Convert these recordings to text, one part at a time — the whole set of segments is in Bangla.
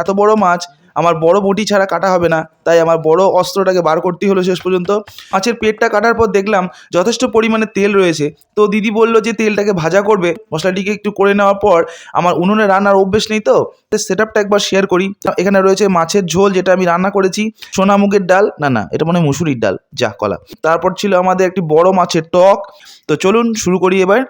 এত বড় মাছ আমার বড় বটি ছাড়া কাটা হবে না, তাই আমার বড় অস্ত্রটাকে বার করতেই হলো শেষ পর্যন্ত। মাছের পেটটা কাটার পর দেখলাম যথেষ্ট পরিমাণে তেল রয়েছে, তো দিদি বলল যে তেলটাকে ভাজা করবে। মশলাটিকে একটু করে নেওয়ার পর আমার উনুনে রান্নার অভ্যেস নেই, তো সেট আপটা একবার শেয়ার করি। এখানে রয়েছে মাছের ঝোল, যেটা আমি রান্না করেছি, সোনা মুগের ডাল, না এটা মনে হয় মুসুরির ডাল, যা কলা। তারপর ছিল আমাদের একটি বড় মাছের টক। তো চলুন শুরু করি এবার।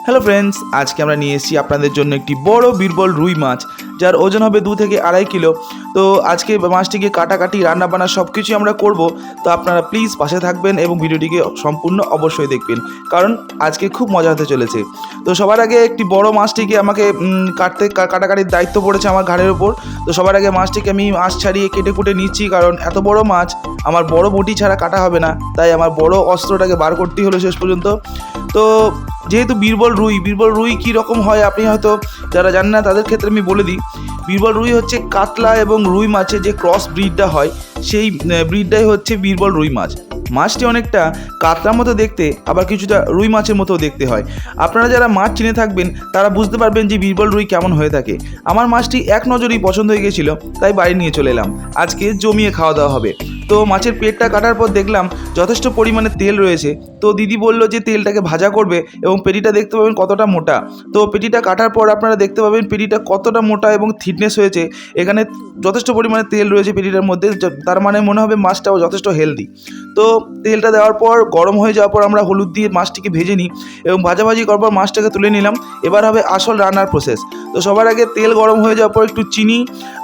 হ্যালো ফ্রেন্ডস, আজকে আমরা নিয়ে এসেছি আপনাদের জন্য একটি বড় বীরবল রুই মাছ, যার ওজন হবে 2 থেকে 2.5 কিলো। তো আজকে মাছটিকে কাটাকাটি রান্নাবান্না সব কিছুই আমরা করব। তো আপনারা প্লিজ পাশে থাকবেন এবং ভিডিওটিকে সম্পূর্ণ অবশ্যই দেখবেন, কারণ আজকে খুব মজা হতে চলেছে। তো সবার আগে একটি বড় মাছটিকে আমাকে কাটাকাটির দায়িত্ব পড়েছে আমার ঘাড়ের ওপর। তো সবার আগে মাছটিকে আমি আঁশ ছাড়িয়ে কেটে কুটে নিচ্ছি, কারণ এত বড় মাছ আমার বড় বটি ছাড়া কাটা হবে না, তাই আমার বড় অস্ত্রটাকে বার করতেই হলো শেষ পর্যন্ত। তো যেহেতু বীরবল রুই কী রকম হয় আপনি হয়তো যারা জানেন না তাদের ক্ষেত্রে আমি বলে দিই। বীরবল রুই হচ্ছে কাতলা এবং রুই মাছের যে ক্রস ব্রিডটা হয়, সেই ব্রিডটাই হচ্ছে বীরবল রুই মাছ। মাছটি অনেকটা কাতলার মতো দেখতে, আবার কিছুটা রুই মাছের মতো দেখতে হয়। আপনারা যারা মাছ চিনে থাকবেন তারা বুঝতে পারবেন যে বীরবল রুই কেমন হয়ে থাকে। আমার মাছটি এক নজরেই পছন্দ হয়ে গেছিলো, তাই বাড়ি নিয়ে চলে এলাম। আজকে জমিয়ে খাওয়া দাওয়া হবে। তো মাছের পেটটা কাটার পর দেখলাম যথেষ্ট পরিমাণে তেল রয়েছে, তো দিদি বলল যে তেলটাকে ভাজা করবে এবং পেটিটা দেখতে পাবেন কতটা মোটা। তো পেটিটা কাটার পর আপনারা দেখতে পাবেন পেটিটা কতটা মোটা এবং থিকনেস হয়েছে। এখানে যথেষ্ট পরিমাণে তেল রয়েছে পেটিটার মধ্যে, তার মানে মনে হবে মাছটাও যথেষ্ট হেলদি। তো তেলটা দেওয়ার পর গরম হয়ে যাওয়ার পর আমরা হলুদ দিয়ে মাছটিকে ভেজে নিই এবং ভাজাভাজি করার পর মাছটাকে তুলে নিলাম। এবার হবে আসল রান্নার প্রসেস। তো সবার আগে তেল গরম হয়ে যাওয়ার পর একটু চিনি,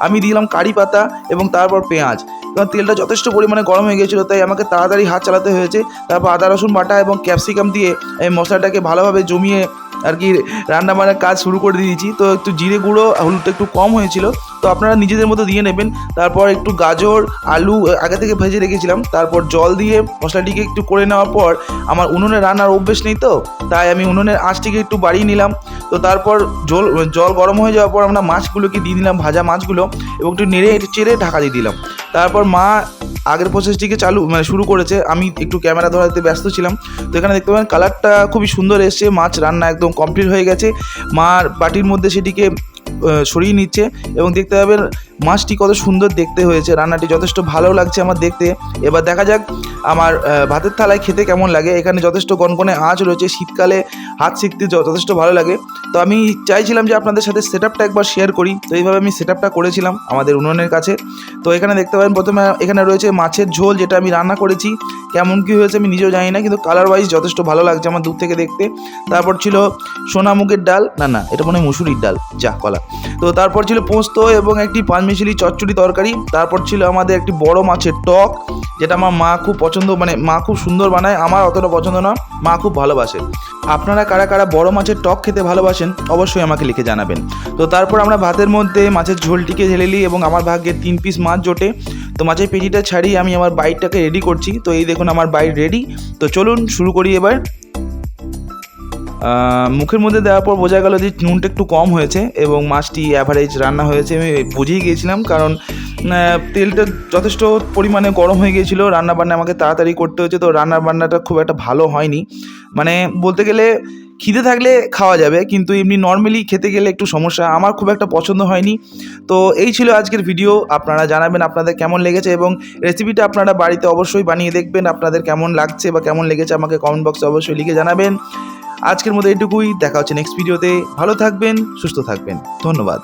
আমি দিলাম কারি পাতা এবং তারপর পেঁয়াজ। কারণ তেলটা যথেষ্ট পরিমাণে গরম হয়ে গিয়েছিলো, তাই আমাকে তাড়াতাড়ি হাত চালাতে হয়েছে। তারপর আদা রসুন বাটা এবং ক্যাপসিকাম দিয়ে এই মশলাটাকে ভালোভাবে জমিয়ে আর কি রান্নাবান্নার কাজ শুরু করে দিয়েছি। তো একটু জিরে গুঁড়ো, হলুদটা একটু কম হয়েছিল, তো আপনারা নিজেদের মতো দিয়ে নেবেন। তারপর একটু গাজর আলু আগে থেকে ভেজে রেখেছিলাম, তারপর জল দিয়ে মশলাটিকে একটু করে নেওয়ার পর আমার উনুনে রান্নার অভ্যেস নেই, তো তাই আমি উনুনের আঁচটিকে একটু বাড়িয়ে নিলাম। তো তারপর জল গরম হয়ে যাওয়ার পর আমরা মাছগুলোকে দিয়ে দিলাম, ভাজা মাছগুলো, এবং একটু নেড়ে চেড়ে ঢাকা দিয়ে দিলাম। তারপর মা আগের প্রসেসটিকে শুরু করেছে, আমি একটু ক্যামেরা ধরাতে ব্যস্ত ছিলাম। তো এখানে দেখতে পাবেন কালারটা খুবই সুন্দর এসছে, মাছ রান্না একদম কমপ্লিট হয়ে গেছে। মার বাটির মধ্যে সেটিকে সরিয়ে নিচ্ছে এবং দেখতে পাবেন মাছটি কত সুন্দর দেখতে হয়েছে। রান্নাটি যথেষ্ট ভালো লাগছে আমার দেখতে। এবার দেখা যাক আমার ভাতের থালায় খেতে কেমন লাগে। এখানে যথেষ্ট গনগনে আঁচ রয়েছে, শীতকালে হাত সেঁকতে যথেষ্ট ভালো লাগে। তো আমি চাইছিলাম যে আপনাদের সাথে সেট আপটা একবার শেয়ার করি, তো এইভাবে আমি সেট আপটা করেছিলাম আমাদের উনুনের কাছে। তো এখানে দেখতে পাবেন প্রথমে এখানে রয়েছে মাছের ঝোল, যেটা আমি রান্না করেছি। কেমন কী হয়েছে আমি নিজেও জানি না, কিন্তু কালার ওয়াইজ যথেষ্ট ভালো লাগছে আমার দূর থেকে দেখতে। তারপর ছিল সোনা মুগের ডাল, না এটা মনে হয় মুসুরির ডাল, যা কলা। তো তারপর ছিল পোস্ত এবং একটি পাঁচমিশালি চচ্চড়ি তরকারি। তারপর ছিল আমাদের একটি বড় মাছের টক, যেটা আমার মা খুব পছন্দ, মানে মা খুব সুন্দর বানায়, আমার অতটা পছন্দ না, মা খুব ভালোবাসে। আপনারা কারা কারা বড় মাছের টক খেতে ভালোবাসেন অবশ্যই আমাকে লিখে জানাবেন। তো তারপর আমরা ভাতের মধ্যে মাছের ঝোলটিকে ঢেলে নিই এবং আমার ভাগ্যে 3 পিস মাছ জোটে। তো মাছের পেটিটা ছাড়িয়ে আমি আমার বাইটটাকে রেডি করছি। তো এই দেখুন আমার বাইট রেডি। তো চলুন শুরু করি এবার। মুখের মধ্যে দেওয়ার পর বোঝা গেল যে নুনটা একটু কম হয়েছে এবং মাছটি অ্যাভারেজ রান্না হয়েছে। আমি বুঝেই গিয়েছিলাম, কারণ তেলটা যথেষ্ট পরিমাণে গরম হয়ে গিয়েছিলো। রান্নাবান্না আমাকে তাড়াতাড়ি করতে হয়েছে, তো রান্নাবান্নাটা খুব একটা ভালো হয়নি। মানে বলতে গেলে খিদে থাকলে খাওয়া যাবে, কিন্তু এমনি নর্মালি খেতে গেলে একটু সমস্যা, আমার খুব একটা পছন্দ হয়নি। তো এই ছিল আজকের ভিডিও। আপনারা জানাবেন আপনাদের কেমন লেগেছে এবং রেসিপিটা আপনারা বাড়িতে অবশ্যই বানিয়ে দেখবেন। আপনাদের কেমন লাগছে বা কেমন লেগেছে আমাকে কমেন্ট বক্সে অবশ্যই লিখে জানাবেন। আজকের মতো এটুকুই, দেখা হচ্ছে নেক্সট ভিডিওতে। ভালো থাকবেন, সুস্থ থাকবেন, ধন্যবাদ।